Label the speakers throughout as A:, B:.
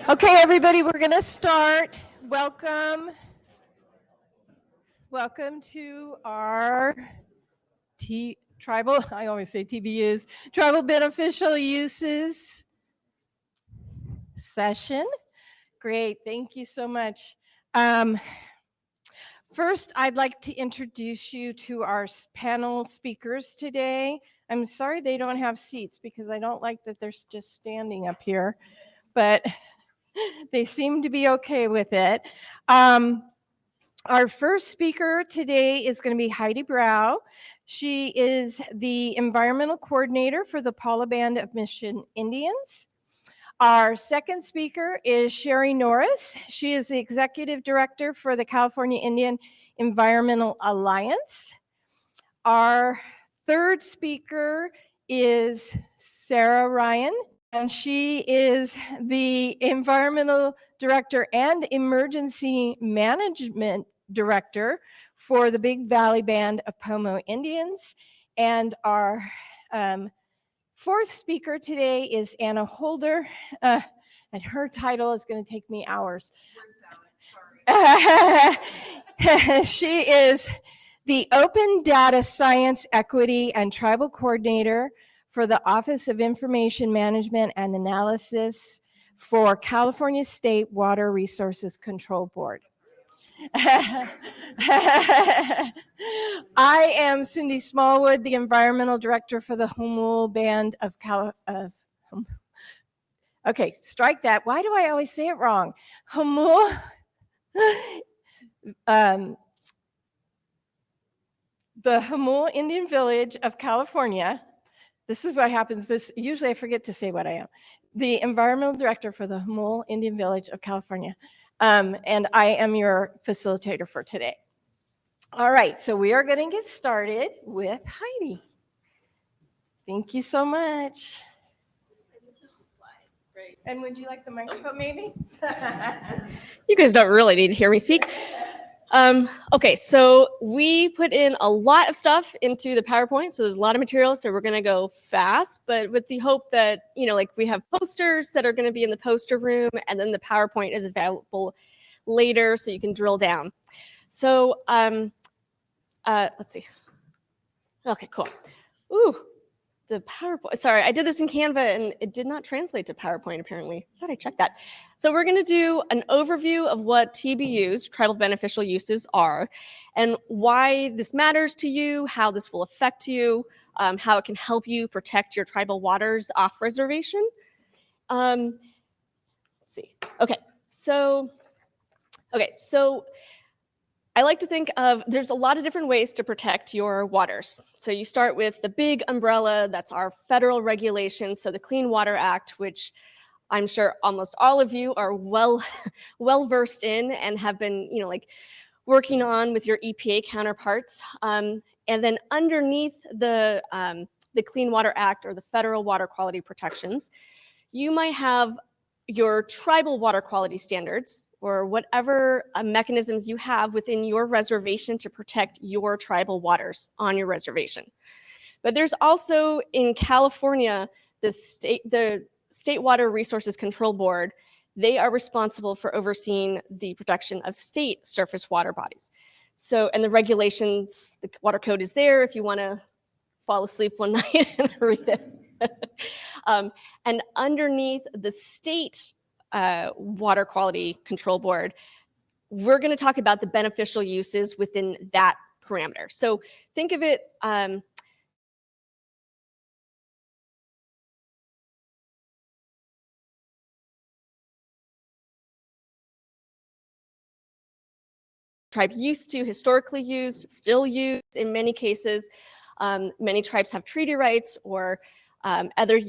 A: Okay, everybody, we're going to start. Welcome to our tribal, I always say TBUs, tribal beneficial uses session. Great, thank you so much. First, I'd like to introduce you to our panel speakers today. I'm sorry they don't have seats because I don't like that they're just standing up here, but they seem to be okay with it. Our first speaker today is going to be Heidi Brow. She is the environmental coordinator for the Paula Band of Mission Indians. Our second speaker is Sherry Norris. She is the executive director for the California Indian Environmental Alliance. Our third speaker is Sarah Ryan, and she is the environmental director and emergency management director for the Big Valley Band of Pomo Indians. And our fourth speaker today is Anna Holder, and her title is going to take me hours. She is the Open Data Science Equity and Tribal Coordinator for the Office of Information Management and Analysis for California State Water Resources Control Board. I am Cindy Smallwood, the Environmental Director for the Humul Band of okay, strike that. Why do I always say it wrong? Humul. The Humul Indian Village of California. This is what happens. Usually I forget to say what I am. The Environmental Director for the Humul Indian Village of California. And I am your facilitator for today. All right, so we are going to get started with Heidi. Thank you so much. And would you like the microphone maybe?
B: You guys don't really need to hear me speak. Okay, so we put in a lot of stuff into the PowerPoint, so there's a lot of material, so we're going to go fast, but with the hope that, like we have posters that are going to be in the poster room, and then the PowerPoint is available later, so you can drill down. So, let's see. Okay, cool. Ooh, the PowerPoint. Sorry, I did this in Canva, and it did not translate to PowerPoint, apparently. I thought I checked that. So we're going to do an overview of what TBUs, tribal beneficial uses, are, and why this matters to you, how this will affect you, how it can help you protect your tribal waters off reservation. Let's see. Okay, so I like to think of, there's a lot of different ways to protect your waters. So you start with the big umbrella, that's our federal regulations, so the Clean Water Act, which I'm sure almost all of you are well versed in and have been, working on with your EPA counterparts. And then underneath the Clean Water Act or the federal water quality protections, you might have your tribal water quality standards, or whatever mechanisms you have within your reservation to protect your tribal waters on your reservation. But there's also in California, the State Water Resources Control Board. They are responsible for overseeing the protection of state surface water bodies. So, and the regulations, the water code is there if you want to fall asleep one night and read it. And underneath the state Water Quality Control Board, we're going to talk about the beneficial uses within that parameter. So think of it tribe used to, historically used, still used in many cases. Many tribes have treaty rights or they're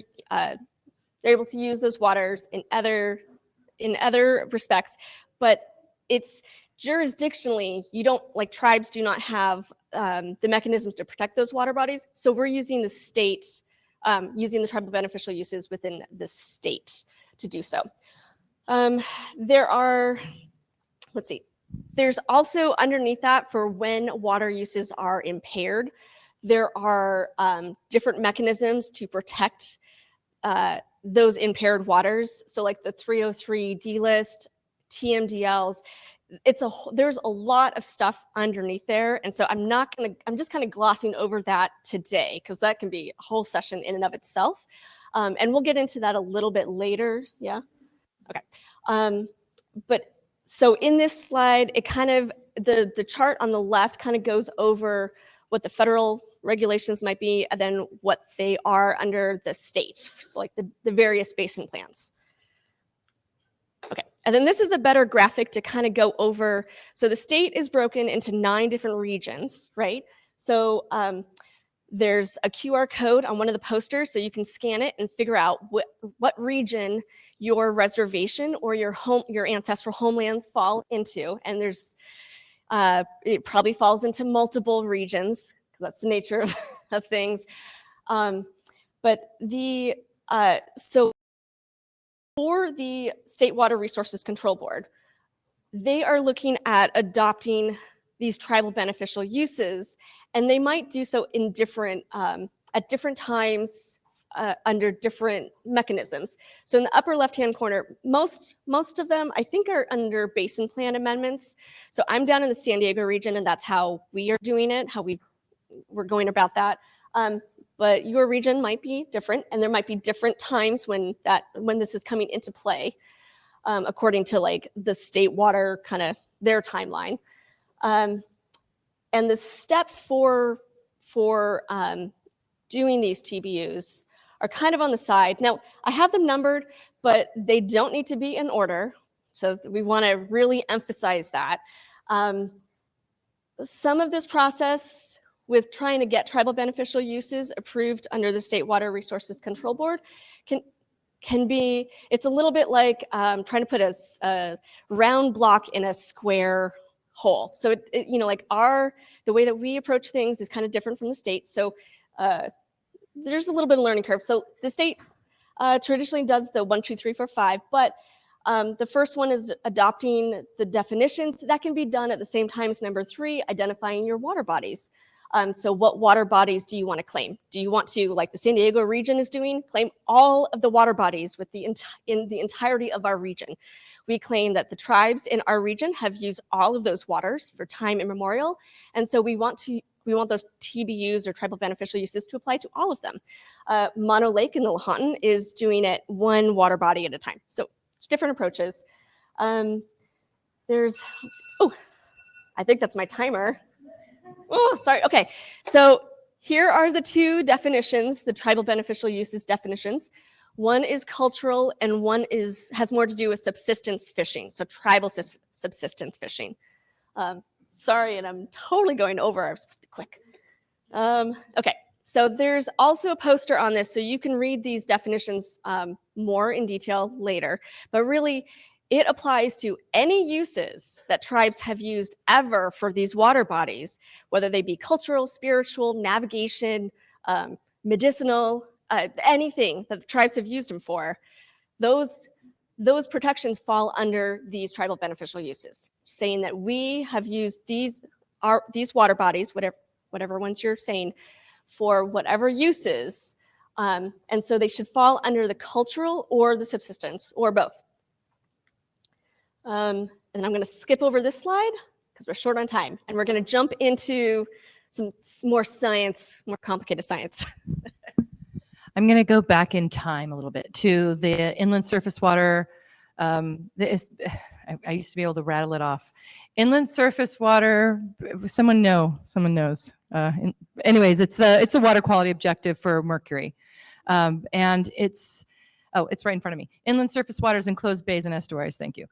B: able to use those waters in other respects, but it's jurisdictionally, tribes do not have the mechanisms to protect those water bodies. So we're using the states, using the tribal beneficial uses within the state to do so. There's also underneath that, for when water uses are impaired, there are different mechanisms to protect those impaired waters. So like the 303D list, TMDLs, there's a lot of stuff underneath there. And so I'm just kind of glossing over that today, because that can be a whole session in and of itself. And we'll get into that a little bit later. Yeah. Okay. But so in this slide, it kind of, the chart on the left kind of goes over what the federal regulations might be, and then what they are under the state, so like the various basin plans. Okay, and then this is a better graphic to kind of go over. So the state is broken into 9 different regions, right? So there's a QR code on one of the posters, so you can scan it and figure out what region your reservation or your ancestral homelands fall into. And it probably falls into multiple regions, because that's the nature of things. But so for the State Water Resources Control Board, they are looking at adopting these tribal beneficial uses, and they might do so in at different times under different mechanisms. So in the upper left-hand corner, most of them I think are under Basin Plan amendments. So I'm down in the San Diego region, and that's how we are doing it, how we're going about that. But your region might be different, and there might be different times when this is coming into play, according to like the state water kind of their timeline. And the steps for doing these TBUs are kind of on the side. Now, I have them numbered, but they don't need to be in order. So we want to really emphasize that. Some of this process with trying to get tribal beneficial uses approved under the State Water Resources Control Board can be, it's a little bit like trying to put a round block in a square hole. So like the way that we approach things is kind of different from the state. So there's a little bit of learning curve. So the state traditionally does the 1, 2, 3, 4, 5, but the first one is adopting the definitions. That can be done at the same time as number 3, identifying your water bodies. So what water bodies do you want to claim? Do you want to, like the San Diego region is doing, claim all of the water bodies in the entirety of our region? We claim that the tribes in our region have used all of those waters for time immemorial, and so we want those TBUs or tribal beneficial uses to apply to all of them. Mono Lake in the Lahontan is doing it 1 water body at a time. So it's different approaches. I think that's my timer. Oh, sorry. Okay. So here are the 2 definitions, the tribal beneficial uses definitions. One is cultural, and one has more to do with subsistence fishing, so tribal subsistence fishing. Sorry, and I'm totally going over. I was supposed to be quick. Okay, so there's also a poster on this, so you can read these definitions more in detail later. But really, it applies to any uses that tribes have used ever for these water bodies, whether they be cultural, spiritual, navigation, medicinal, anything that the tribes have used them for. Those protections fall under these tribal beneficial uses, saying that we have used these water bodies, whatever ones you're saying, for whatever uses, and so they should fall under the cultural or the subsistence, or both. And I'm going to skip over this slide because we're short on time, and we're going to jump into some more science, more complicated science.
C: I'm going to go back in time a little bit to the inland surface water. I used to be able to rattle it off. Inland surface water. Someone knows. Anyways, it's the water quality objective for mercury, and it's right in front of me. Inland surface waters, enclosed bays and estuaries. Thank you.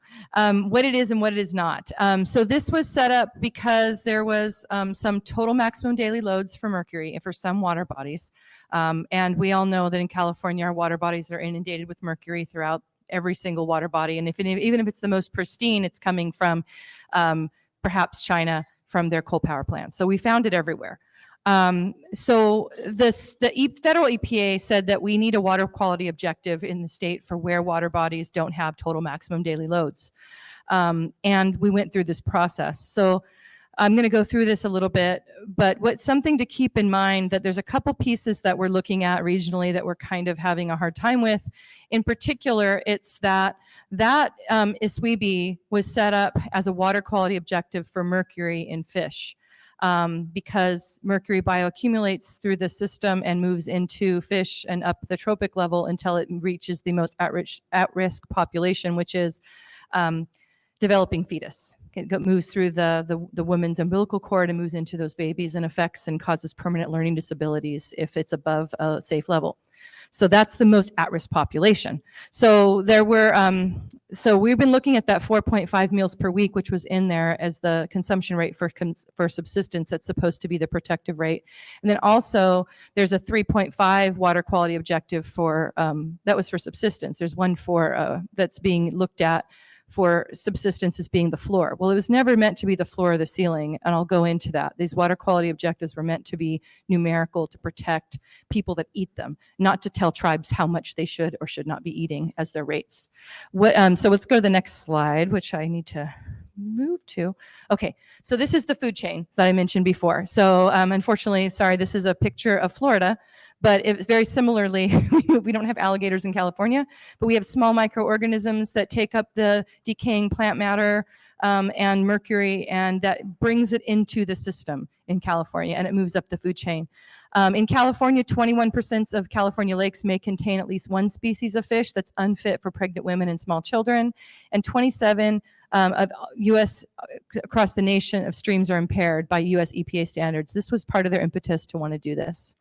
C: What it is and what it is not. So this was set up because there was some total maximum daily loads for mercury for some water bodies. And we all know that in California, our water bodies are inundated with mercury throughout every single water body. And even if it's the most pristine, it's coming from perhaps China, from their coal power plants. So we found it everywhere. So the federal EPA said that we need a water quality objective in the state for where water bodies don't have total maximum daily loads. And we went through this process. So I'm going to go through this a little bit, but what's something to keep in mind that there's a couple pieces that we're looking at regionally that we're kind of having a hard time with. In particular, it's that ISWIBI was set up as a water quality objective for mercury in fish. Because mercury bioaccumulates through the system and moves into fish and up the trophic level until it reaches the most at-risk population, which is developing fetus. It moves through the woman's umbilical cord and moves into those babies and affects and causes permanent learning disabilities if it's above a safe level. So that's the most at-risk population. So there were, so we've been looking at that 4.5 meals per week, which was in there as the consumption rate for subsistence. That's supposed to be the protective rate. And then also there's a 3.5 water quality objective for, that was for subsistence. There's one for, that's being looked at for subsistence as being the floor. Well, it was never meant to be the floor or the ceiling, and I'll go into that. These water quality objectives were meant to be numerical to protect people that eat them, not to tell tribes how much they should or should not be eating as their rates. So let's go to the next slide, which I need to move to. Okay, so this is the food chain that I mentioned before. So unfortunately, sorry, this is a picture of Florida, but it very similarly, we don't have alligators in California, but we have small microorganisms that take up the decaying plant matter and mercury, and that brings it into the system in California, and it moves up the food chain. In California, 21% of California lakes may contain at least one species of fish that's unfit for pregnant women and small children, and 27 of U.S. across the nation of streams are impaired by U.S. EPA standards. This was part of their impetus to want to do this.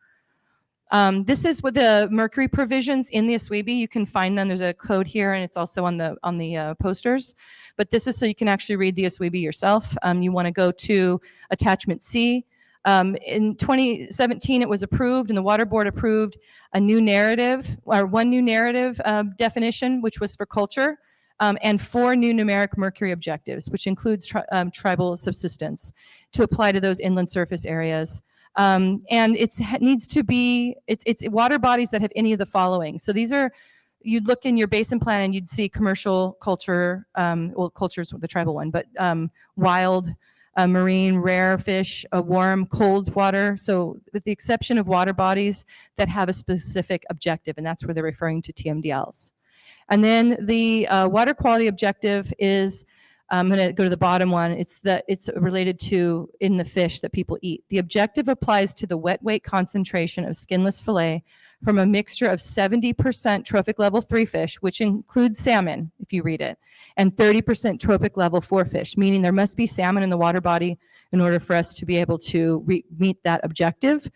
C: This is with the mercury provisions in the ISWIBI. You can find them. There's a code here, and it's also on the posters. But this is so you can actually read the ISWIBI yourself. You want to go to attachment C. In 2017, it was approved, and the Water Board approved a new narrative, or one new narrative definition, which was for culture, and 4 new numeric mercury objectives, which includes tribal subsistence, to apply to those inland surface areas. And it needs to be, it's water bodies that have any of the following. So these are, you'd look in your basin plan and you'd see commercial culture, well, culture's the tribal one, but wild, marine, rare fish, warm, cold water. So with the exception of water bodies that have a specific objective, and that's where they're referring to TMDLs. And then the water quality objective is, I'm going to go to the bottom one. It's related to in the fish that people eat. The objective applies to the wet weight concentration of skinless fillet from a mixture of 70% trophic level 3 fish, which includes salmon, if you read it, and 30% trophic level 4 fish, meaning there must be salmon in the water body in order for us to be able to meet that objective,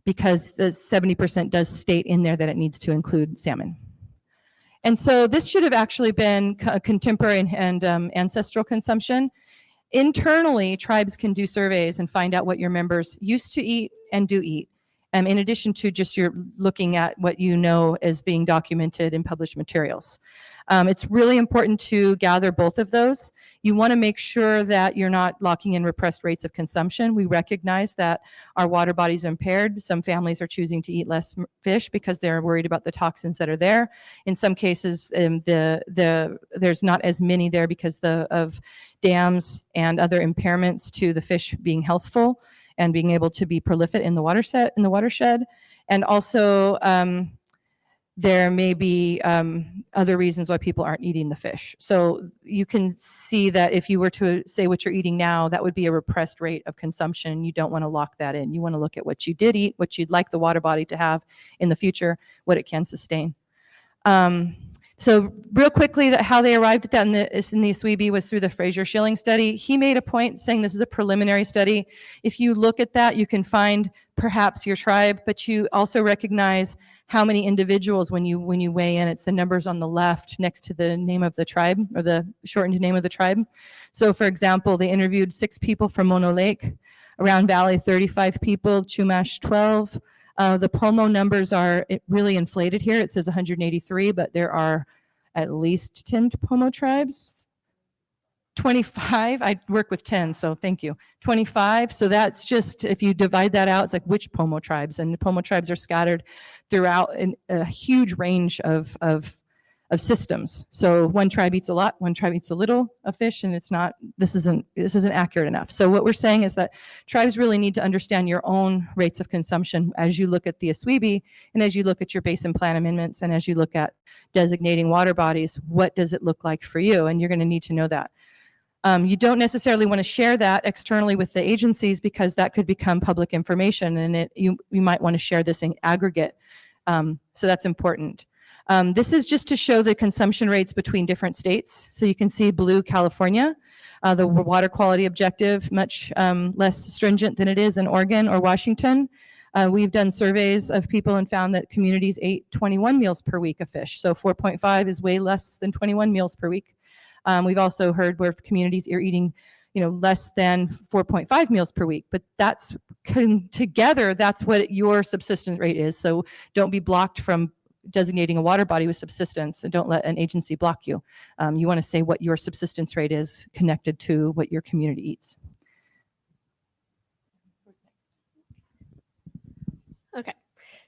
C: because the 70% does state in there that it needs to include salmon. And so this should have actually been contemporary and ancestral consumption. Internally, tribes can do surveys and find out what your members used to eat and do eat, in addition to just your looking at what you know is being documented in published materials. It's really important to gather both of those. You want to make sure that you're not locking in repressed rates of consumption. We recognize that our water bodies are impaired. Some families are choosing to eat less fish because they're worried about the toxins that are there. In some cases, there's not as many there because of dams and other impairments to the fish being healthful and being able to be prolific in the watershed. And also, there may be other reasons why people aren't eating the fish. So you can see that if you were to say what you're eating now, that would be a repressed rate of consumption. You don't want to lock that in. You want to look at what you did eat, what you'd like the water body to have in the future, what it can sustain. So real quickly, how they arrived at that in the ISWIBI was through the Fraser-Schilling study. He made a point saying this is a preliminary study. If you look at that, you can find perhaps your tribe, but you also recognize how many individuals when you weigh in. It's the numbers on the left next to the name of the tribe, or the shortened name of the tribe. So for example, they interviewed 6 people from Mono Lake, Round Valley 35 people, Chumash 12. The Pomo numbers are really inflated here. It says 183, but there are at least 10 Pomo tribes. 25, I work with 10, so thank you. 25, so that's just, if you divide that out, it's like which Pomo tribes, and the Pomo tribes are scattered throughout a huge range of of systems. So one tribe eats a lot, one tribe eats a little of fish, and this isn't accurate enough. So what we're saying is that tribes really need to understand your own rates of consumption as you look at the ASWIBI and as you look at your Basin Plan amendments and as you look at designating water bodies. What does it look like for you? And you're going to need to know that. You don't necessarily want to share that externally with the agencies because that could become public information, and you might want to share this in aggregate. So that's important. This is just to show the consumption rates between different states. So you can see blue, California, the water quality objective, much less stringent than it is in Oregon or Washington. We've done surveys of people and found that communities ate 21 meals per week of fish. So 4.5 is way less than 21 meals per week. We've also heard where communities are eating less than 4.5 meals per week, but together, that's what your subsistence rate is. So don't be blocked from designating a water body with subsistence, and don't let an agency block you. You want to say what your subsistence rate is connected to what your community eats.
B: Okay,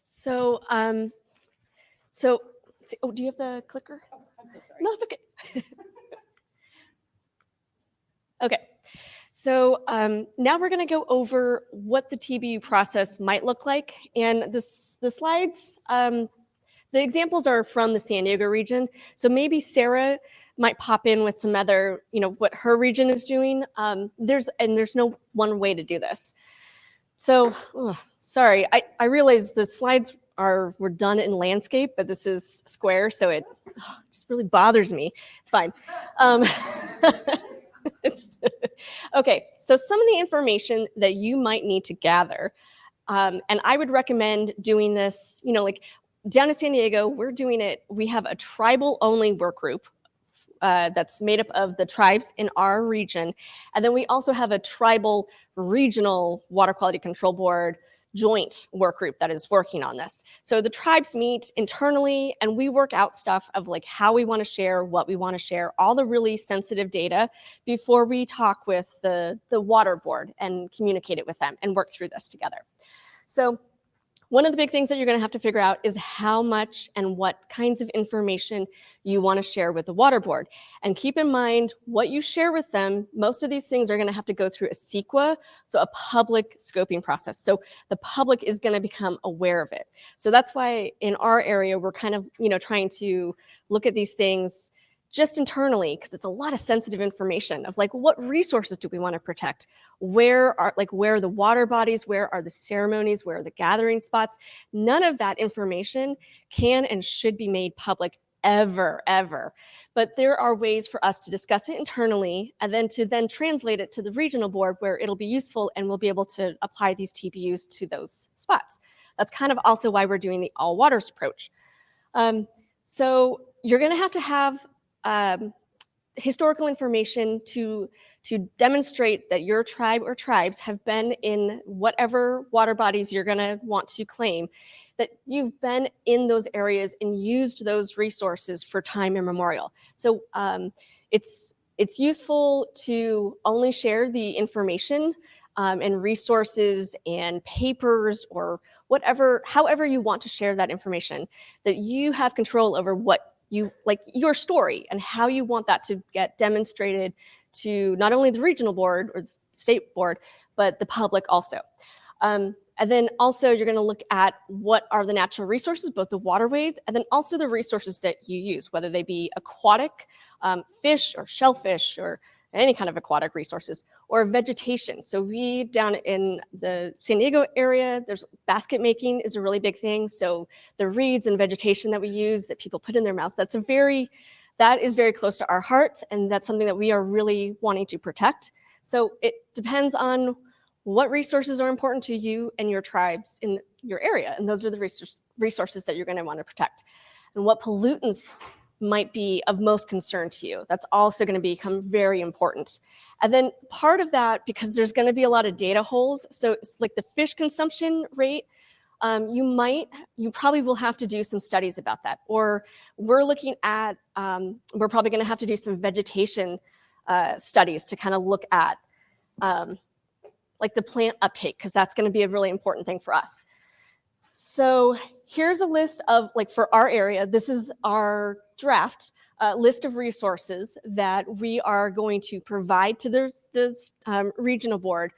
B: so let's see. Oh, do you have the clicker?
C: Oh, I'm so sorry.
B: No, it's okay. Okay, so now we're going to go over what the TBU process might look like, and the slides. The examples are from the San Diego region, so maybe Sarah might pop in with some other, what her region is doing. There's no one way to do this. So, sorry, I realize the slides were done in landscape, but this is square, so it just really bothers me. It's fine. Okay, so some of the information that you might need to gather, and I would recommend doing this, like down in San Diego, we're doing it, we have a tribal only work group that's made up of the tribes in our region. And then we also have a tribal regional water quality control board joint work group that is working on this. So the tribes meet internally and we work out stuff of like how we want to share, what we want to share, all the really sensitive data before we talk with the water board and communicate it with them and work through this together. So one of the big things that you're going to have to figure out is how much and what kinds of information you want to share with the water board. And keep in mind what you share with them, most of these things are going to have to go through a CEQA, so a public scoping process. So the public is going to become aware of it. So that's why in our area, we're kind of, trying to look at these things just internally, because it's a lot of sensitive information of like, what resources do we want to protect? Where are the water bodies? Where are the ceremonies? Where are the gathering spots? None of that information can and should be made public ever. But there are ways for us to discuss it internally and then to translate it to the regional board where it'll be useful and we'll be able to apply these TBUs to those spots. That's kind of also why we're doing the all waters approach. So you're going to have historical information to demonstrate that your tribe or tribes have been in whatever water bodies you're going to want to claim, that you've been in those areas and used those resources for time immemorial. So it's useful to only share the information and resources and papers or however you want to share that information, that you have control over what you like your story and how you want that to get demonstrated to not only the regional board or the state board, but the public also. And then also you're going to look at what are the natural resources, both the waterways, and then also the resources that you use, whether they be aquatic, fish or shellfish or any kind of aquatic resources, or vegetation. So we down in the San Diego area, there's basket making is a really big thing. So the reeds and vegetation that we use that people put in their mouths, that is very close to our hearts, and that's something that we are really wanting to protect. So it depends on what resources are important to you and your tribes in your area, and those are the resources that you're going to want to protect. And what pollutants might be of most concern to you. That's also going to become very important. And then part of that, because there's going to be a lot of data holes, so it's like the fish consumption rate, you probably will have to do some studies about that. Or we're looking at, we're probably going to have to do some vegetation studies to kind of look at like the plant uptake, because that's going to be a really important thing for us. So here's a list of, like, for our area, this is our draft list of resources that we are going to provide to the regional board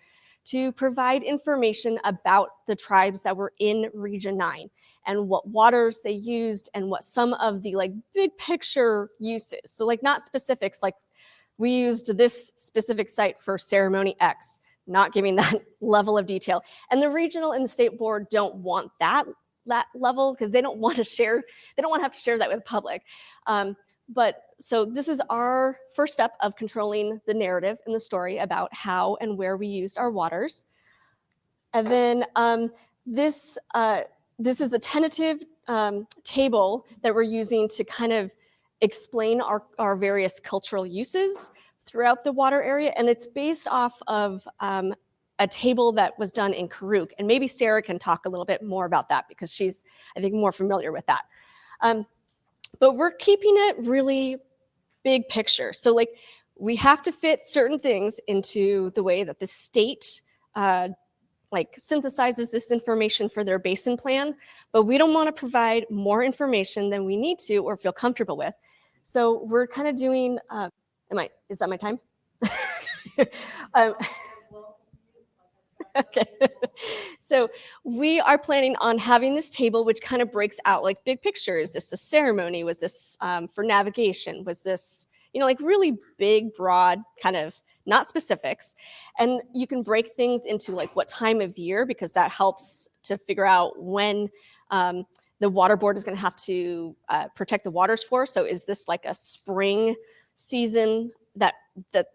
B: to provide information about the tribes that were in Region 9 and what waters they used and what some of the like big picture uses. So like not specifics, like we used this specific site for ceremony X, not giving that level of detail. And the regional and the state board don't want that level because they don't want to share, they don't want to have to share that with the public. But so this is our first step of controlling the narrative and the story about how and where we used our waters. And then this is a tentative table that we're using to kind of explain our various cultural uses throughout the water area. And it's based off of a table that was done in Karuk. And maybe Sarah can talk a little bit more about that because she's, I think, more familiar with that. But we're keeping it really big picture. So like we have to fit certain things into the way that the state like synthesizes this information for their basin plan, but we don't want to provide more information than we need to or feel comfortable with. So we're kind of doing, is that my time? Okay. So we are planning on having this table, which kind of breaks out like big picture. Is this a ceremony? Was this for navigation? Was this, like really big, broad kind of not specifics. And you can break things into like what time of year, because that helps to figure out when the water board is going to have to protect the waters for. So is this like a spring season that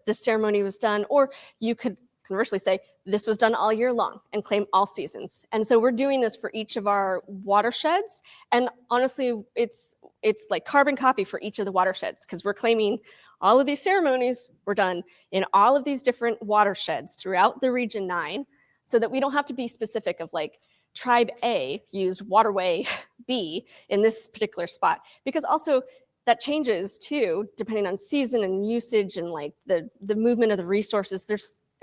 B: this ceremony was done? Or you could conversely say this was done all year long and claim all seasons. And so we're doing this for each of our watersheds. And honestly, it's like carbon copy for each of the watersheds, because we're claiming all of these ceremonies were done in all of these different watersheds throughout the Region 9, so that we don't have to be specific of like tribe A used waterway B in this particular spot, because also that changes too, depending on season and usage and like the movement of the resources.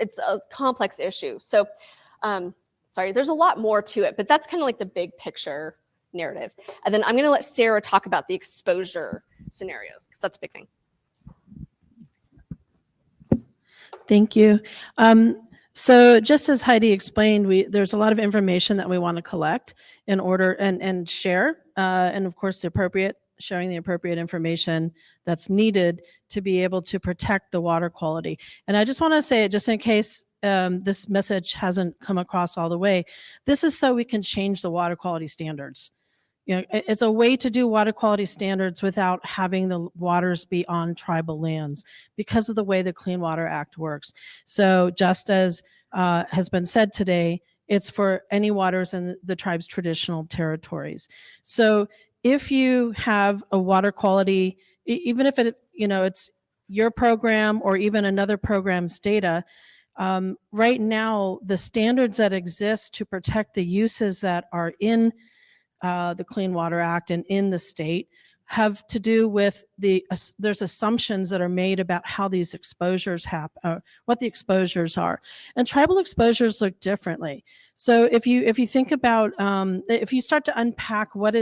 B: It's a complex issue. So, sorry, there's a lot more to it, but that's kind of like the big picture narrative. And then I'm going to let Sarah talk about the exposure scenarios, because that's a big thing.
D: Thank you. So just as Heidi explained, there's a lot of information that we want to collect in order and share, and of course sharing the appropriate information that's needed to be able to protect the water quality. And I just want to say it just in case this message hasn't come across all the way, this is so we can change the water quality standards. It's a way to do water quality standards without having the waters be on tribal lands because of the way the Clean Water Act works. So just as has been said today, it's for any waters in the tribe's traditional territories. So if you have a water quality, even if it's your program or even another program's data, right now the standards that exist to protect the uses that are in the Clean Water Act and in the state have to do with there's assumptions that are made about how these exposures happen, what the exposures are, and tribal exposures look differently. So if you think about if you start to unpack what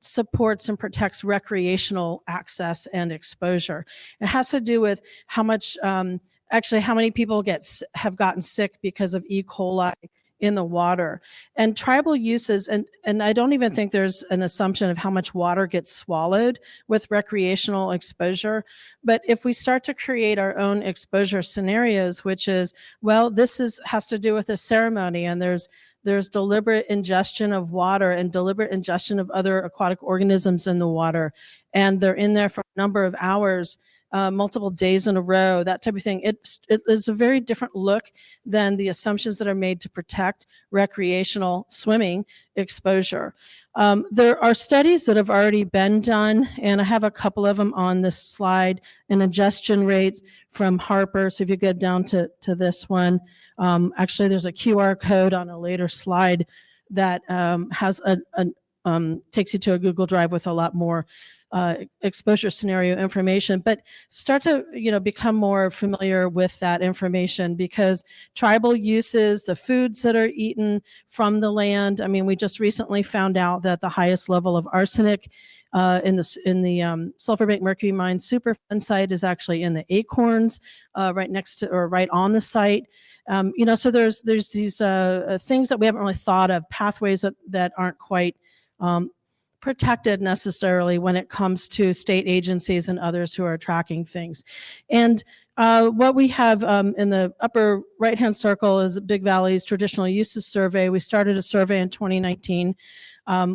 D: supports and protects recreational access and exposure, it has to do with how much actually how many people have gotten sick because of E. coli in the water, and tribal uses, and I don't even think there's an assumption of how much water gets swallowed with recreational exposure. But if we start to create our own exposure scenarios, which is, well, has to do with a ceremony, and there's deliberate ingestion of water and deliberate ingestion of other aquatic organisms in the water, and they're in there for a number of hours, multiple days in a row, that type of thing. It is a very different look than the assumptions that are made to protect recreational swimming exposure. There are studies that have already been done, and I have a couple of them on this slide. An ingestion rate from Harper. So if you go down to this one, actually there's a QR code on a later slide that has takes you to a Google Drive with a lot more exposure scenario information, but start to become more familiar with that information, because tribal uses, the foods that are eaten from the land. I mean, we just recently found out that the highest level of arsenic in the sulfur baked mercury mine. Superfund site is actually in the Acorns, right next to or right on the site. So there's these things that we haven't really thought of, pathways that aren't quite protected necessarily when it comes to state agencies and others who are tracking things. And what we have in the upper right-hand circle is Big Valley's Traditional Uses Survey. We started a survey in 2019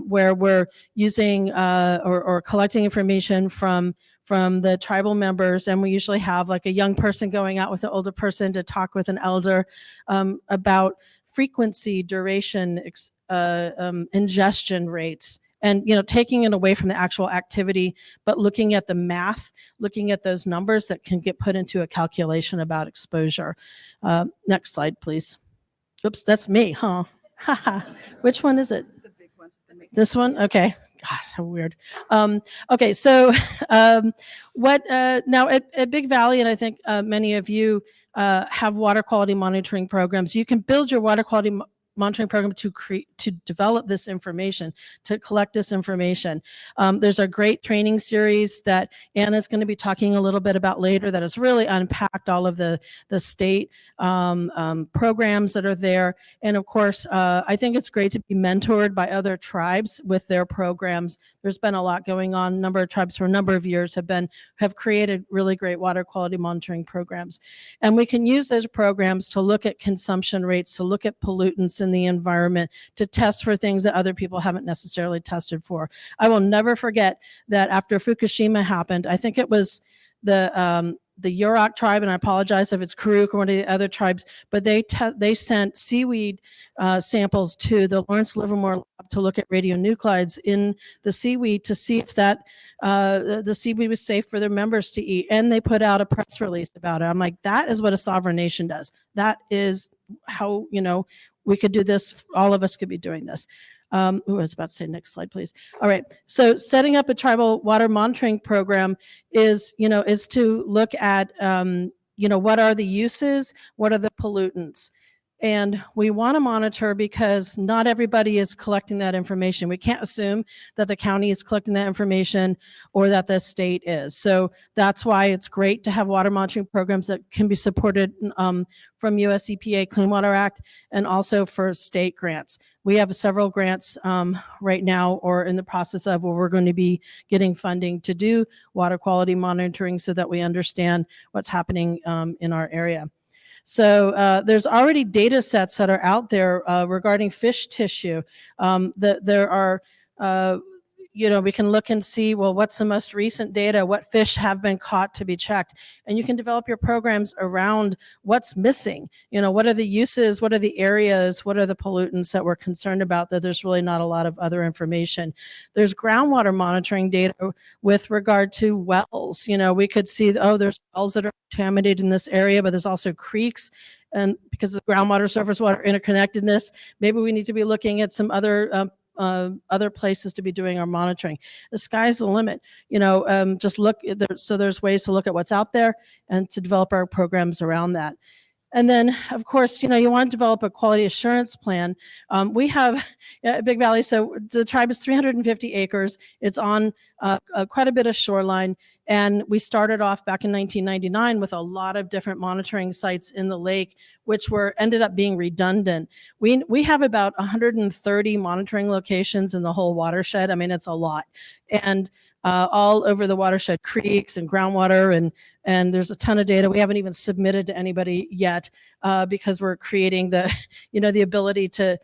D: where we're using or collecting information from the tribal members, and we usually have like a young person going out with an older person to talk with an elder about frequency, duration, ingestion rates, and taking it away from the actual activity, but looking at the math, looking at those numbers that can get put into a calculation about exposure. Next slide, please. Oops, that's me, huh? Which one is it? The big one. This one? Okay. God, how weird. Okay, so what now at Big Valley, and I think many of you have water quality monitoring programs. You can build your water quality monitoring program to develop this information, to collect this information. There's a great training series that Anna's going to be talking a little bit about later that has really unpacked all of the state programs that are there. And of course, I think it's great to be mentored by other tribes with their programs. There's been a lot going on. A number of tribes for a number of years have created really great water quality monitoring programs. And we can use those programs to look at consumption rates, to look at pollutants in the environment, to test for things that other people haven't necessarily tested for. I will never forget that after Fukushima happened, I think it was the Yurok tribe, and I apologize if it's Karuk or one of the other tribes, but they sent seaweed samples to the Lawrence Livermore lab to look at radionuclides in the seaweed to see if that the seaweed was safe for their members to eat. And they put out a press release about it. I'm like, that is what a sovereign nation does. That is how, we could do this. All of us could be doing this. I was about to say next slide, please. All right. So setting up a tribal water monitoring program is to look at, what are the uses? What are the pollutants? And we want to monitor because not everybody is collecting that information. We can't assume that the county is collecting that information or that the state is. So that's why it's great to have water monitoring programs that can be supported from US EPA Clean Water Act and also for state grants. We have several grants right now or in the process of where we're going to be getting funding to do water quality monitoring so that we understand what's happening in our area. So there's already data sets that are out there regarding fish tissue. There are, we can look and see, well, what's the most recent data? What fish have been caught to be checked? And you can develop your programs around what's missing. What are the uses? What are the areas? What are the pollutants that we're concerned about that there's really not a lot of other information? There's groundwater monitoring data with regard to wells. We could see, there's wells that are contaminated in this area, but there's also creeks. And because of the groundwater surface water interconnectedness, maybe we need to be looking at some other places to be doing our monitoring. The sky's the limit. Just look there. So there's ways to look at what's out there and to develop our programs around that. And then, of course, you want to develop a quality assurance plan. We have Big Valley, so the tribe is 350 acres. It's on quite a bit of shoreline. And we started off back in 1999 with a lot of different monitoring sites in the lake, which ended up being redundant. We have about 130 monitoring locations in the whole watershed. I mean, it's a lot. And all over the watershed, creeks and groundwater, and there's a ton of data we haven't even submitted to anybody yet because we're creating the ability to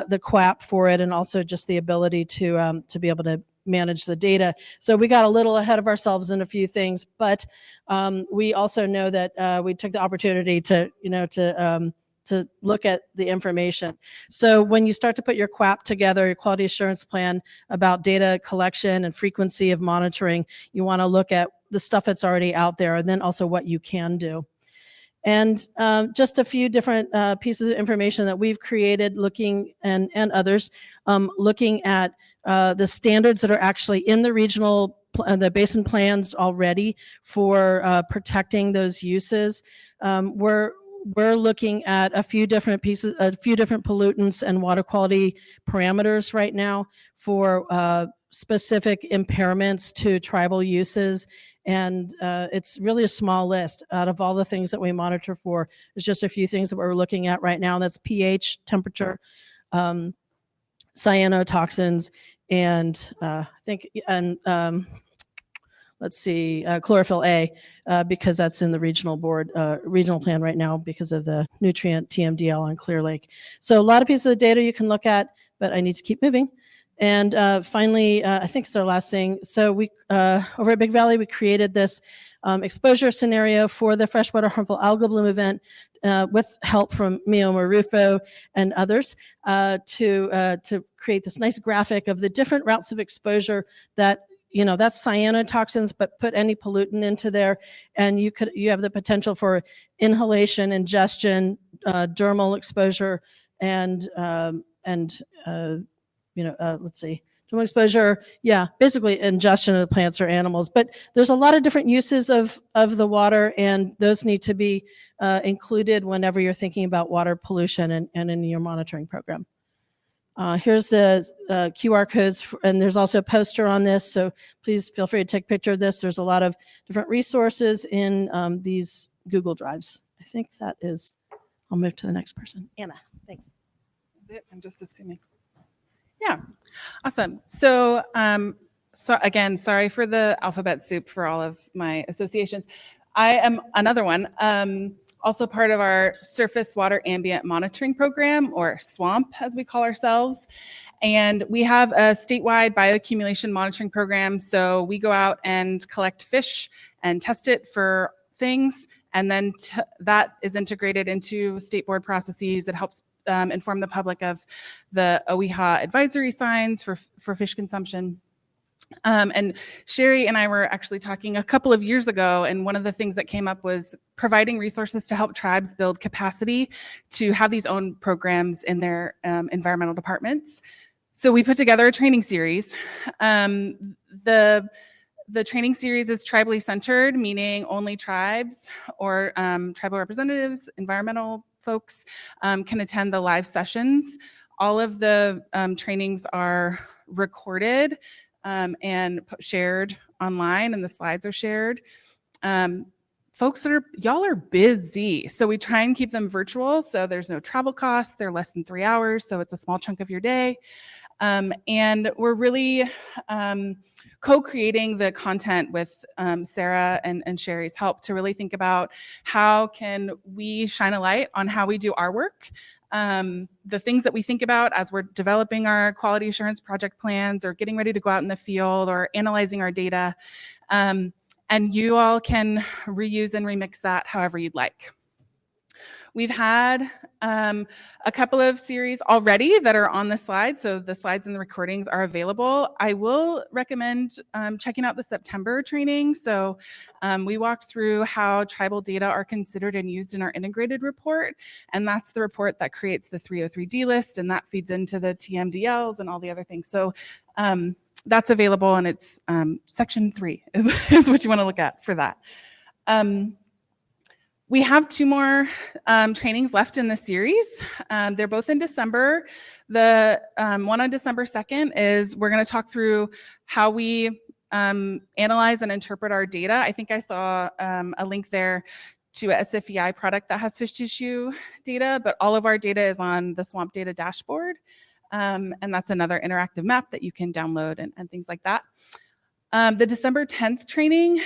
D: the QAP for it, and also just the ability to be able to manage the data. So we got a little ahead of ourselves in a few things, but we also know that we took the opportunity to look at the information. So when you start to put your QAP together, your quality assurance plan about data collection and frequency of monitoring, you want to look at the stuff that's already out there and then also what you can do. And just a few different pieces of information that we've created looking and others looking at the standards that are actually in the regional the basin plans already for protecting those uses. We're looking at a few different pollutants and water quality parameters right now for specific impairments to tribal uses. And it's really a small list out of all the things that we monitor for. There's just a few things that we're looking at right now. That's pH, temperature, cyanotoxins, and let's see, chlorophyll A, because that's in the regional plan right now because of the nutrient TMDL on Clear Lake. So a lot of pieces of data you can look at, but I need to keep moving. And finally, I think it's our last thing. So we, over at Big Valley, we created this exposure scenario for the freshwater harmful algal bloom event with help from Mio Marufo and others to create this nice graphic of the different routes of exposure that, that's cyanotoxins, but put any pollutant into there, and you have the potential for inhalation, ingestion, dermal exposure, and let's see, dermal exposure, basically ingestion of the plants or animals. But there's a lot of different uses of the water, and those need to be included whenever you're thinking about water pollution and in your monitoring program. Here's the QR codes, and there's also a poster on this, so please feel free to take a picture of this. There's a lot of different resources in these Google Drives. I think that is, I'll move to the next person. Anna, thanks.
E: That's it. I'm just assuming. Yeah, awesome. So, again, sorry for the alphabet soup for all of my associations. I am another one. Also part of our Surface Water Ambient Monitoring Program, or SWAMP as we call ourselves. And we have a statewide bioaccumulation monitoring program. So we go out and collect fish and test it for things. And then that is integrated into state board processes. It helps inform the public of the OEHA advisory signs for fish consumption. And Sherry and I were actually talking a couple of years ago, and one of the things that came up was providing resources to help tribes build capacity to have these own programs in their environmental departments. So we put together a training series. The training series is tribally centered, meaning only tribes or tribal representatives, environmental folks can attend the live sessions. All of the trainings are recorded and shared online, and the slides are shared. Folks y'all are busy, so we try and keep them virtual, so there's no travel costs. They're less than 3 hours, so it's a small chunk of your day. And we're really co-creating the content with Sarah and Sherry's help to really think about how can we shine a light on how we do our work. The things that we think about as we're developing our quality assurance project plans or getting ready to go out in the field or analyzing our data. And you all can reuse and remix that however you'd like. We've had a couple of series already that are on the slide, so the slides and the recordings are available. I will recommend checking out the September training. So we walked through how tribal data are considered and used in our integrated report, and that's the report that creates the 303D list, and that feeds into the TMDLs and all the other things. So that's available, and it's section 3 is what you want to look at for that. We have 2 more trainings left in the series. They're both in December. The one on December 2nd is we're going to talk through how we analyze and interpret our data. I think I saw a link there to a SFEI product that has fish tissue data, but all of our data is on the Swamp Data dashboard. And that's another interactive map that you can download and things like that. The December 10th training,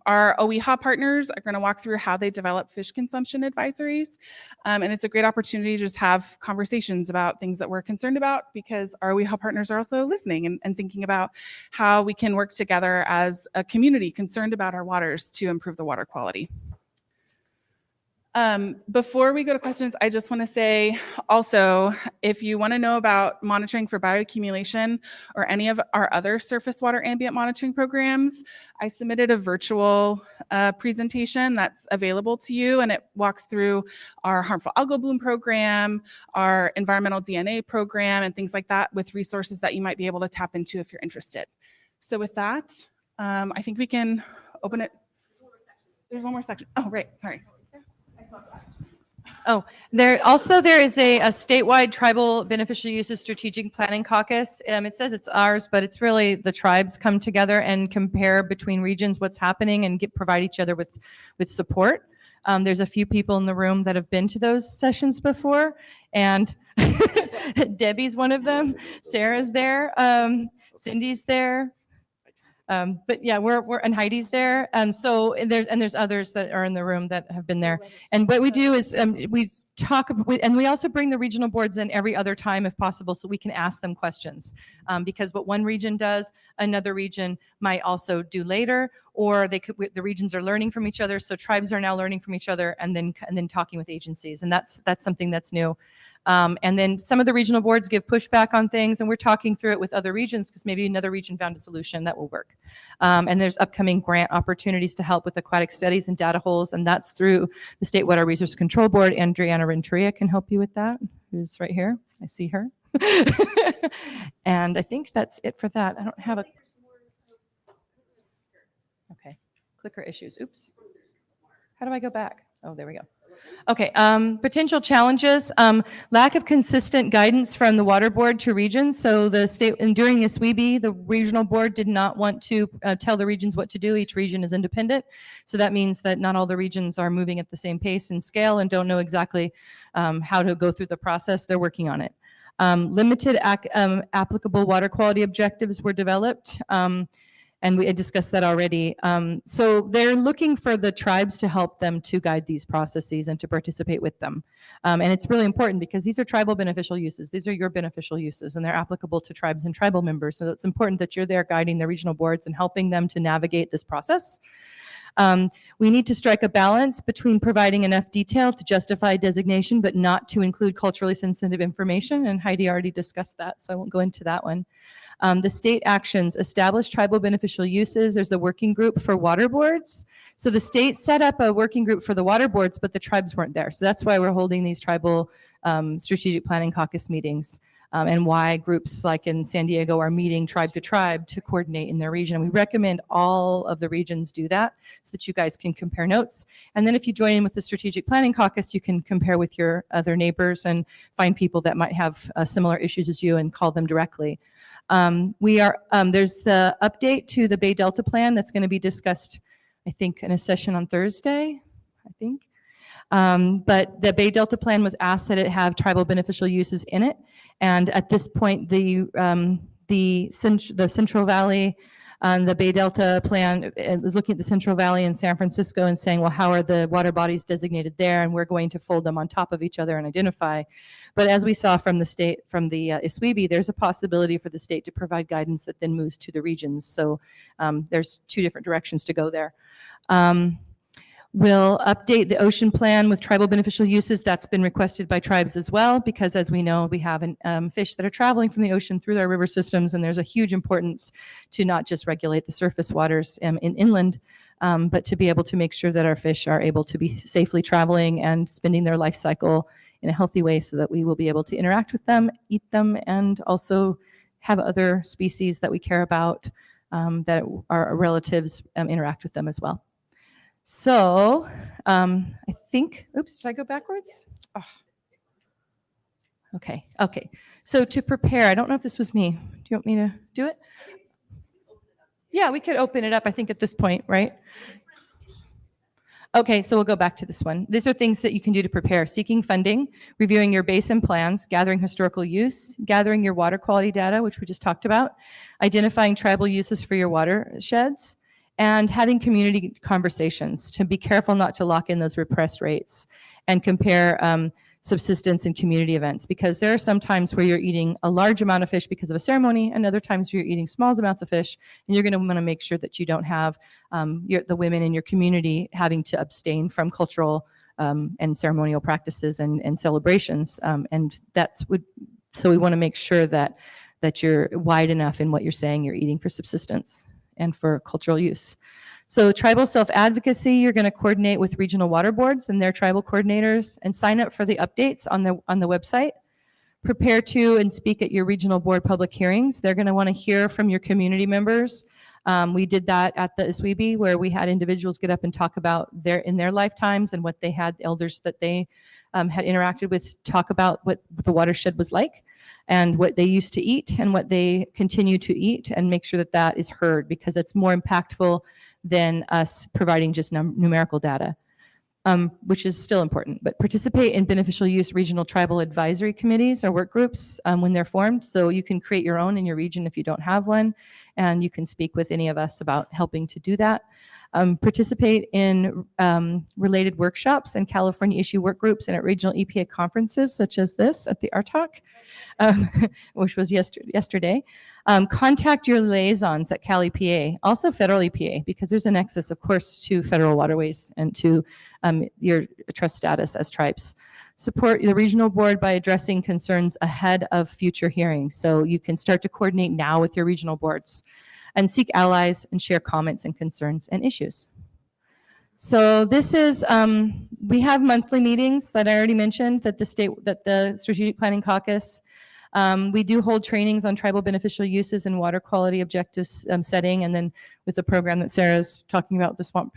E: our OEHA partners are going to walk through how they develop fish consumption advisories. And it's a great opportunity to just have conversations about things that we're concerned about, because our OEHA partners are also listening and thinking about how we can work together as a community concerned about our waters to improve the water quality. Before we go to questions, I just want to say also, if you want to know about monitoring for bioaccumulation or any of our other surface water ambient monitoring programs, I submitted a virtual presentation that's available to you, and it walks through our harmful algal bloom program, our environmental DNA program, and things like that, with resources that you might be able to tap into if you're interested. So with that, I think we can open it. There's one more section. Oh, right. Sorry.
C: There is a statewide tribal beneficial uses strategic planning caucus. It says it's ours, but it's really the tribes come together and compare between regions what's happening and provide each other with support. There's a few people in the room that have been to those sessions before, and Debbie's one of them. Sarah's there. Cindy's there. But yeah, we're and Heidi's there. So there's others that are in the room that have been there. And what we do is we talk, and we also bring the regional boards in every other time if possible, so we can ask them questions. Because what one region does, another region might also do later, or the regions are learning from each other. So tribes are now learning from each other, and then talking with agencies, and that's something that's new. And then some of the regional boards give pushback on things, and we're talking through it with other regions because maybe another region found a solution that will work. And there's upcoming grant opportunities to help with aquatic studies and data holes, and that's through the State Water Resource Control Board. Adriana Renteria can help you with that, who's right here. I see her. And I think that's it for that. I don't have a... Okay, clicker issues. Oops. How do I go back? Oh, there we go. Okay, potential challenges, lack of consistent guidance from the water board to regions. So the state, and during SWEB, the regional board did not want to tell the regions what to do. Each region is independent. So that means that not all the regions are moving at the same pace and scale and don't know exactly how to go through the process. They're working on it. Limited applicable water quality objectives were developed. And we had discussed that already. So they're looking for the tribes to help them to guide these processes and to participate with them. And it's really important because these are tribal beneficial uses. These are your beneficial uses, and they're applicable to tribes and tribal members. So it's important that you're there guiding the regional boards and helping them to navigate this process. We need to strike a balance between providing enough detail to justify designation, but not to include culturally sensitive information. And Heidi already discussed that, so I won't go into that one. The state actions, establish tribal beneficial uses. There's the working group for water boards. So the state set up a working group for the water boards, but the tribes weren't there. So that's why we're holding these tribal strategic planning caucus meetings, and why groups like in San Diego are meeting tribe to tribe to coordinate in their region. We recommend all of the regions do that so that you guys can compare notes. And then if you join in with the strategic planning caucus, you can compare with your other neighbors and find people that might have similar issues as you and call them directly. There's the update to the Bay Delta plan that's going to be discussed, I think, in a session on Thursday, I think. But the Bay Delta plan was asked that it have tribal beneficial uses in it. And at this point, the Central Valley, the Bay Delta plan is looking at the Central Valley in San Francisco and saying, well, how are the water bodies designated there? And we're going to fold them on top of each other and identify. But as we saw from the state, from the SWEB, there's a possibility for the state to provide guidance that then moves to the regions. So there's two different directions to go there. We'll update the ocean plan with tribal beneficial uses. That's been requested by tribes as well, because as we know, we have fish that are traveling from the ocean through our river systems, and there's a huge importance to not just regulate the surface waters in inland, but to be able to make sure that our fish are able to be safely traveling and spending their life cycle in a healthy way so that we will be able to interact with them, eat them, and also have other species that we care about that our relatives interact with them as well. So I think, oops, did I go backwards? Oh. Okay. So to prepare, I don't know if this was me. Do you want me to do it? Yeah, we could open it up, I think, at this point, right? Okay, so we'll go back to this one. These are things that you can do to prepare: seeking funding, reviewing your basin plans, gathering historical use, gathering your water quality data, which we just talked about, identifying tribal uses for your watersheds, and having community conversations to be careful not to lock in those repressed rates, and compare subsistence and community events, because there are some times where you're eating a large amount of fish because of a ceremony, and other times you're eating small amounts of fish, and you're going to want to make sure that you don't have the women in your community having to abstain from cultural and ceremonial practices and celebrations, and so we want to make sure that you're wide enough in what you're saying you're eating for subsistence and for cultural use. So tribal self-advocacy, you're going to coordinate with regional water boards and their tribal coordinators and sign up for the updates on the website. Prepare to and speak at your regional board public hearings. They're going to want to hear from your community members. We did that at the SWEB, where we had individuals get up and talk about in their lifetimes and what they had, elders that they had interacted with talk about what the watershed was like and what they used to eat and what they continue to eat, and make sure that that is heard, because it's more impactful than us providing just numerical data, which is still important. But participate in beneficial use regional tribal advisory committees or work groups when they're formed. So you can create your own in your region if you don't have one, and you can speak with any of us about helping to do that. Participate in related workshops and California issue work groups and at regional EPA conferences such as this at the RTOC, which was yesterday. Contact your liaisons at Cal EPA, also federal EPA, because there's a nexus, of course, to federal waterways and to your trust status as tribes. Support the regional board by addressing concerns ahead of future hearings. So you can start to coordinate now with your regional boards, and seek allies and share comments and concerns and issues. So this is, we have monthly meetings that I already mentioned that the Strategic Planning Caucus. We do hold trainings on tribal beneficial uses and water quality objectives setting, and then with the program that Sarah's talking about, the swamp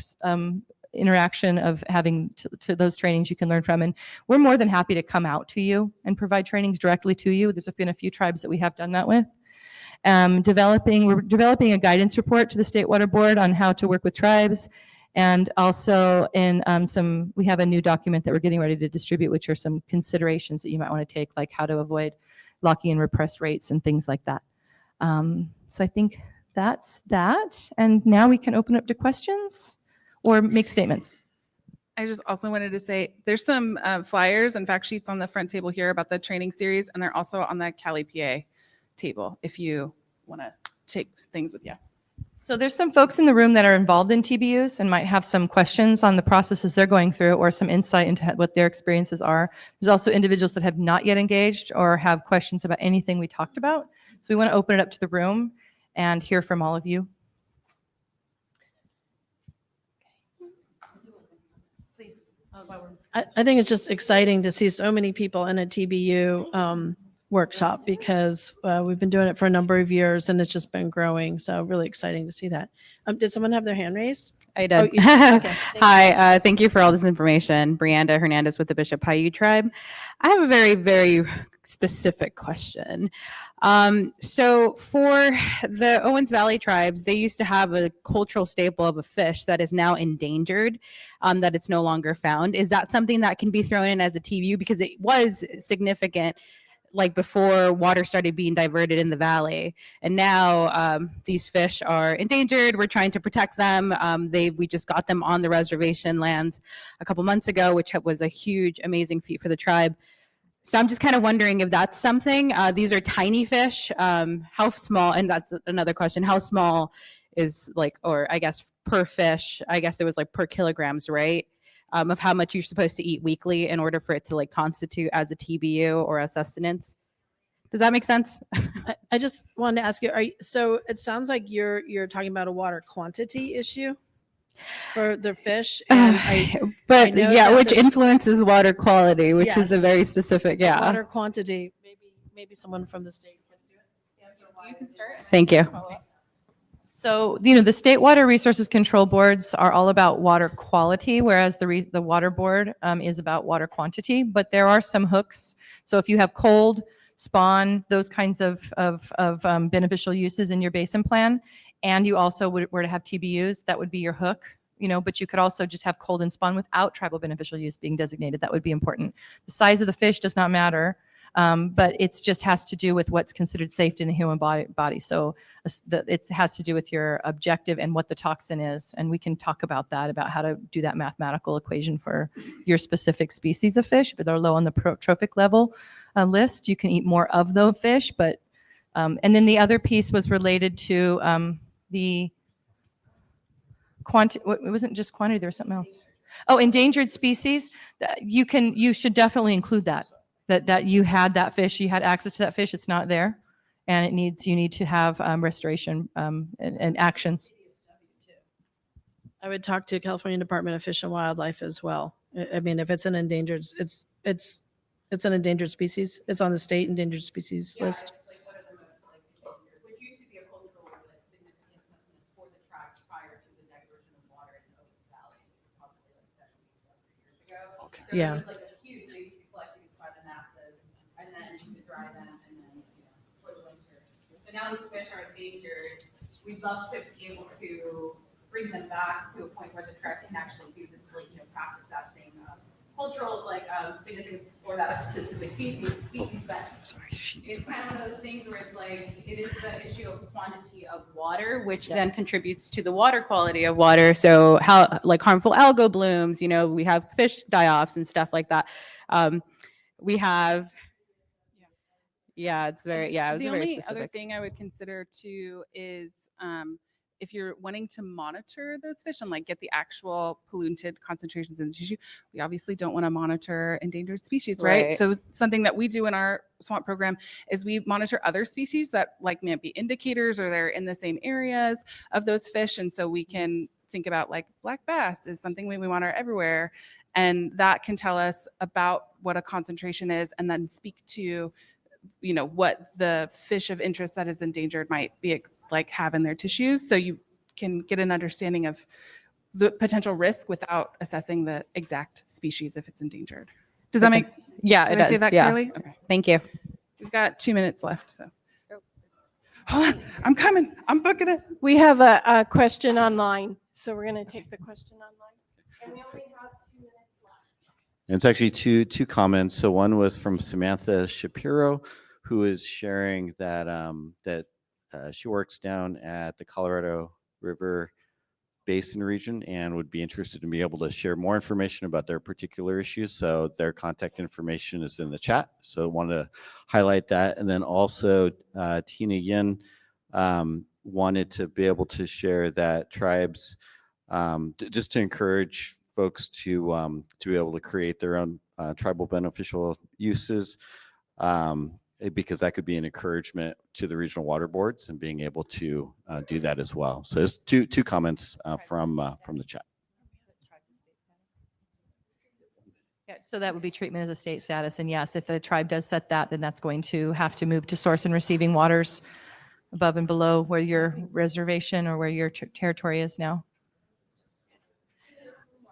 C: interaction of having to those trainings you can learn from. And we're more than happy to come out to you and provide trainings directly to you. There's been a few tribes that we have done that with. We're developing a guidance report to the State Water Board on how to work with tribes. And also in we have a new document that we're getting ready to distribute, which are some considerations that you might want to take, like how to avoid locking in repressed rates and things like that. So I think that's that. And now we can open up to questions or make statements.
E: I just also wanted to say there's some flyers and fact sheets on the front table here about the training series, and they're also on the Cal EPA table if you want to take things with you.
C: So there's some folks in the room that are involved in TBUs and might have some questions on the processes they're going through or some insight into what their experiences are. There's also individuals that have not yet engaged or have questions about anything we talked about. So we want to open it up to the room and hear from all of you.
D: I think it's just exciting to see so many people in a TBU workshop, because we've been doing it for a number of years and it's just been growing. So really exciting to see that. Did someone have their hand raised?
F: I
D: Oh,
F: did.
D: you did? Okay.
F: Hi, thank you for all this information. Brianda Hernandez with the Bishop Paiute Tribe. I have a very, very specific question. So for the Owens Valley tribes, they used to have a cultural staple of a fish that is now endangered, that it's no longer found. Is that something that can be thrown in as a TBU? Because it was significant, like before water started being diverted in the valley, and now these fish are endangered. We're trying to protect them. We just got them on the reservation lands a couple months ago, which was a huge, amazing feat for the tribe. So I'm just kind of wondering if that's something. These are tiny fish. How small? And that's another question. How small is, like, or I guess per fish? I guess it was like per kilograms, right? Of how much you're supposed to eat weekly in order for it to like constitute as a TBU or a sustenance. Does that make sense?
D: I just wanted to ask you, so it sounds like you're talking about a water quantity issue for the fish. And
F: but
D: I know
F: yeah,
D: that
F: which
D: this-
F: influences water quality, which is a
D: Yes.
F: very specific, yeah.
D: water quantity. Maybe someone from the state can do it.
E: You can start.
F: Thank you.
C: So, the State Water Resources Control Boards are all about water quality, whereas the Water Board is about water quantity, but there are some hooks. So if you have cold, spawn, those kinds of beneficial uses in your basin plan, and you also were to have TBUs, that would be your hook, but you could also just have cold and spawn without tribal beneficial use being designated. That would be important. The size of the fish does not matter. But it just has to do with what's considered safe in the human body. So it has to do with your objective and what the toxin is. And we can talk about that, about how to do that mathematical equation for your specific species of fish. If they're low on the trophic level list, you can eat more of the fish. But and then the other piece was related to the quantity. It wasn't just quantity, there was something else. Oh, endangered species. You should definitely include that. That you had that fish, you had access to that fish, it's not there, and you need to have restoration and actions.
D: I would talk to California Department of Fish and Wildlife as well. I mean, if it's an endangered, it's an endangered species. It's on the state endangered species list.
C: Which used to be a cultural significant sustenance for the tribes prior to the diversion of water in the Owens Valley. It's probably like 70 years ago.
D: Yeah.
C: There was like a huge
G: found fish are endangered, we'd love to be able to bring them back to a point where the tribes can actually do this, like, practice that same cultural, significance for that specific species. But it's kind of those things where it's like, it is the issue of quantity of water,
F: which then contributes to the water quality of water. So how like harmful algal blooms, we have fish die-offs and stuff like that. We have, it's very, it was
E: The
F: very
E: only
F: specific.
E: other thing I would consider too is if you're wanting to monitor those fish and like get the actual polluted concentrations in the tissue, we obviously don't want to monitor endangered species, right?
F: Right.
E: So something that we do in our swamp program is we monitor other species that like may be indicators or they're in the same areas of those fish. And so we can think about like black bass is something we monitor everywhere. And that can tell us about what a concentration is and then speak to what the fish of interest that is endangered might be like have in their tissues, so you can get an understanding of the potential risk without assessing the exact species if it's endangered. Does that make
F: Yeah,
E: did
F: it
E: I say
F: does.
E: that
F: Yeah.
E: clearly? Okay.
F: Thank you.
E: We've got 2 minutes left, so hold on, I'm coming, I'm booking it.
A: We have a question online, so we're going to take the question online. And we only have 2 minutes left.
H: And it's actually two comments. So one was from Samantha Shapiro, who is sharing that she works down at the Colorado River Basin region and would be interested in being able to share more information about their particular issues. So their contact information is in the chat. So I wanted to highlight that. And then also Tina Yin wanted to be able to share that tribes, just to encourage folks to be able to create their own tribal beneficial uses, because that could be an encouragement to the regional water boards and being able to do that as well. So there's two comments from the chat.
C: Yeah, so that would be treatment as a state status. And yes, if the tribe does set that, then that's going to have to move to source and receiving waters above and below where your reservation or where your territory is now.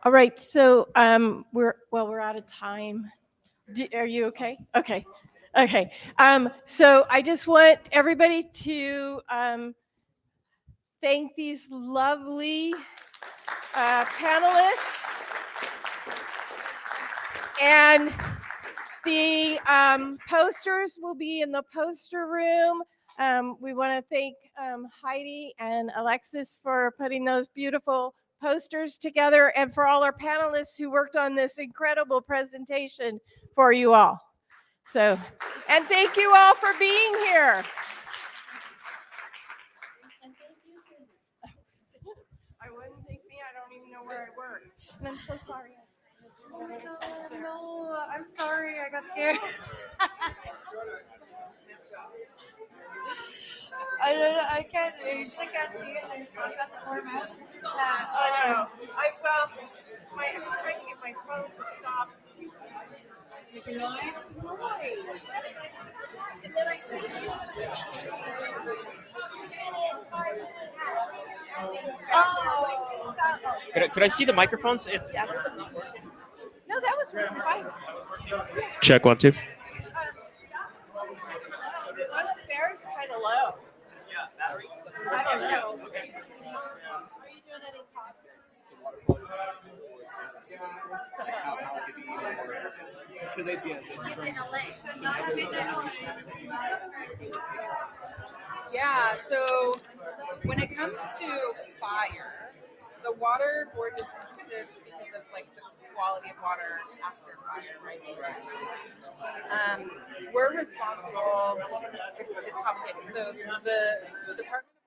A: All right, so we're out of time. Are you okay? Okay. So I just want everybody to thank these lovely panelists. And the posters will be in the poster room. We want to thank Heidi and Alexis for putting those beautiful posters together, and for all our panelists who worked on this incredible presentation for you all. So, and thank you all for being here. I wouldn't thank me. I don't even know where I work. And I'm so sorry.
I: Oh my God, no, I'm sorry. I got scared. I can't. I usually can't see it. I just got the format.
A: Oh no. I'm trying to get my phone to stop.
I: Making noise.
A: And then I see you.
I: Oh.
J: Could I see the microphones?
A: No, that was fine.
J: Check 1 2.
A: One up there is kind of low.
J: Yeah, batteries.
A: I don't know.
I: Are you doing any talk?
E: Yeah, so when it comes to fire, the water board is interested because of like the quality of water after fire, right? We're responsible. It's complicated. So the Department of